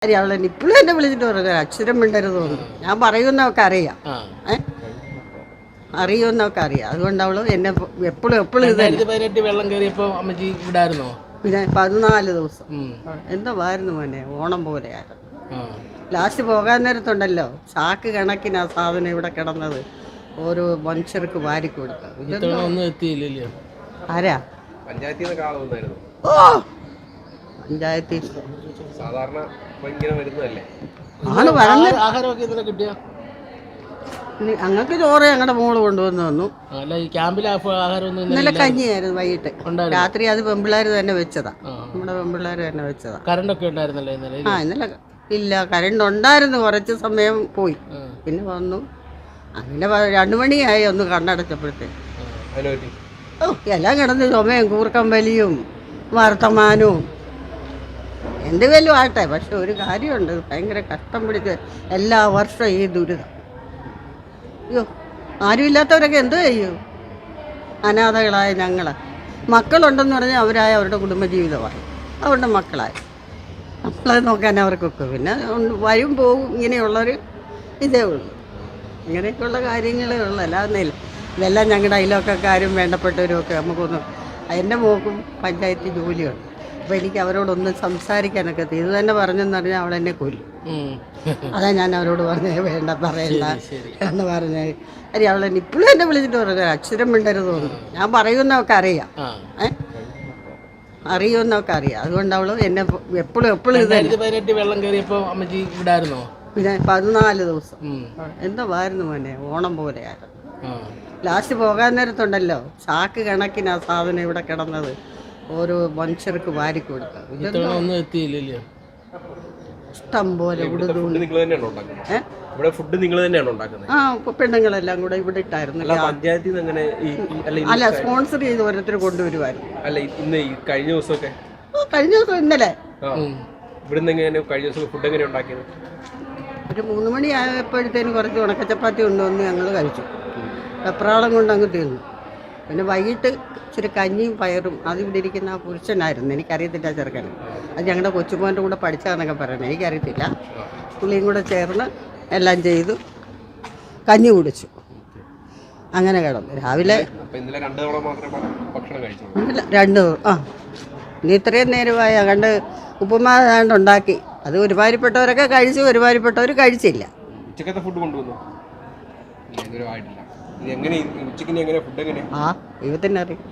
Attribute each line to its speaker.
Speaker 1: അവളെ ഇപ്പോഴും എന്നെ വിളിച്ചിട്ട് പറഞ്ഞു അക്ഷരം മിണ്ടരുത് തോന്നുന്നു. ഞാൻ പറയുമെന്നൊക്കെ അറിയാം, അറിയുമെന്നൊക്കെ അറിയാം. അതുകൊണ്ട് അവള് എന്നെ എപ്പോഴും ഇത് തന്നെ.
Speaker 2: വെള്ളം കയറിയപ്പോ അമ്മച്ചി വിടായിരുന്നോ?
Speaker 1: പിന്നെ 14 ദിവസം എന്താ വായിരുന്നു മോനെ, ഓണം പോലെയായിരുന്നു. ലാസ്റ്റ് പോകാൻ നേരത്തുണ്ടല്ലോ ചാക്ക് കണക്കിന് ആ സാധനം ഇവിടെ കിടന്നത് ഓരോ മനുഷ്യർക്ക് വാരി കൊടുത്തു. ആരാ ഓ പഞ്ചായത്തിൽ
Speaker 3: സാധാരണ വരുന്നതല്ലേ?
Speaker 1: ആണ് പറഞ്ഞത്.
Speaker 2: ആഹാരമൊക്കെ കിട്ടിയ
Speaker 1: ഞങ്ങൾക്ക് ചോറ് ഞങ്ങളുടെ മോള് കൊണ്ടുവന്ന് തന്നു. ഇന്നലെ കഞ്ഞിയായിരുന്നു വൈകിട്ട്. രാത്രി അത് പെമ്പിള്ളേർ തന്നെ വെച്ചതാ, നമ്മുടെ പെമ്പിള്ളേർ തന്നെ വെച്ചതാ.
Speaker 2: കറണ്ടൊക്കെ ഉണ്ടായിരുന്നല്ലോ ഇന്നലെ?
Speaker 1: ഇന്നലെ ഇല്ല, കറണ്ട് ഉണ്ടായിരുന്നു, കുറച്ച് സമയം പോയി, പിന്നെ വന്നു. അങ്ങനെ 2 മണിയായി ഒന്ന് കണ്ണടച്ചപ്പോഴത്തേക്ക്. എല്ലാം കിടന്ന് ചുമയും കൂർക്കം വലിയും വർത്തമാനവും എന്തുവേലും ആട്ടെ. പക്ഷെ ഒരു കാര്യമുണ്ട്, ഭയങ്കര കഷ്ടം പിടിച്ച് എല്ലാ വർഷവും ഈ ദുരിതം. അയ്യോ, ആരുമില്ലാത്തവരൊക്കെ എന്തോ ചെയ്യും? അനാഥകളായ ഞങ്ങൾ, മക്കളുണ്ടെന്ന് പറഞ്ഞാൽ അവരായ അവരുടെ കുടുംബജീവിതമായി, അവരുടെ മക്കളായി നമ്മളെ നോക്കാൻ അവർക്കൊക്കെ. പിന്നെ വരും പോവും, ഇങ്ങനെയുള്ളൊരു ഇതേ ഉള്ളൂ. ഇങ്ങനെയൊക്കെയുള്ള കാര്യങ്ങളേ ഉള്ളൂ, അല്ലാതെ ഇതെല്ലാം ഞങ്ങളുടെ അയൽവക്കക്കാരും വേണ്ടപ്പെട്ടവരും ഒക്കെ നമുക്കൊന്നും. എൻ്റെ മോക്കും പഞ്ചായത്ത് ജോലിയുണ്ട്, അപ്പോൾ എനിക്ക് അവരോടൊന്നും സംസാരിക്കാനൊക്കെ ഇത് തന്നെ പറഞ്ഞെന്ന് പറഞ്ഞാൽ അവളെന്നെ കൊല്ലും. അതാ ഞാൻ അവരോട് പറഞ്ഞത് വേണ്ട, പറയണ്ട എന്ന് പറഞ്ഞത്. അവളെ ഇപ്പോഴും എന്നെ വിളിച്ചിട്ട് പറഞ്ഞു അക്ഷരം മിണ്ടരുത് തോന്നുന്നു. ഞാൻ പറയുമെന്നൊക്കെ അറിയാം, അറിയുമെന്നൊക്കെ അറിയാം. അതുകൊണ്ട് അവള് എന്നെ എപ്പോഴും ഇത് തന്നെ.
Speaker 2: വെള്ളം കയറിയപ്പോ അമ്മച്ചി വിടായിരുന്നോ?
Speaker 1: പിന്നെ 14 ദിവസം എന്താ വായിരുന്നു മോനെ, ഓണം പോലെയായിരുന്നു. ലാസ്റ്റ് പോകാൻ നേരത്തുണ്ടല്ലോ ചാക്ക് കണക്കിന് ആ സാധനം ഇവിടെ കിടന്നത് ഓരോ മനുഷ്യർക്ക് വാരി കൊടുത്തു. ഇഷ്ടം പോലെ പെണ്ണുങ്ങളെല്ലാം കൂടെ ഇവിടെ ഇട്ടായിരുന്നു. അല്ല, സ്പോൺസർ ചെയ്ത് ഓരോരുത്തർ കൊണ്ടുവരുമായിരുന്നു.
Speaker 3: കഴിഞ്ഞ
Speaker 1: ദിവസം ഇന്നലെ ഒരു 3 മണി ആയപ്പോഴത്തേനും കുറച്ച് ഉണക്കച്ചപ്പാത്തി കൊണ്ടുവന്ന് ഞങ്ങൾ കഴിച്ചു. വെപ്രാളം കൊണ്ട് അങ്ങ് തീർന്നു. പിന്നെ വൈകിട്ട് ഇച്ചിരി കഞ്ഞിയും പയറും, അതിവിടെ ഇരിക്കുന്ന ആ പുരുഷനായിരുന്നു, എനിക്കറിയത്തില്ല ചെറുക്കന്. അത് ഞങ്ങളുടെ കൊച്ചുമോൻ്റെ കൂടെ പഠിച്ചതെന്നൊക്കെ പറയുന്നത്, എനിക്കറിയത്തില്ല. പുള്ളിയും കൂടെ ചേർന്ന് എല്ലാം ചെയ്തു, കഞ്ഞി കുടിച്ചു, അങ്ങനെ കിടന്നു. രാവിലെ 2 ഇനി ഇത്രയും നേരമായ കണ്ട് ഉപ്പുമാവ് ഉണ്ടാക്കി. അത് ഒരുമാതിരിപ്പെട്ടവരൊക്കെ കഴിച്ചു, ഒരുമാതിരിപ്പെട്ടവർ കഴിച്ചില്ല.
Speaker 3: ഉച്ചക്കത്തെ ഫുഡ് കൊണ്ടുവന്നു ദൈവത്തിന് അറിയാം.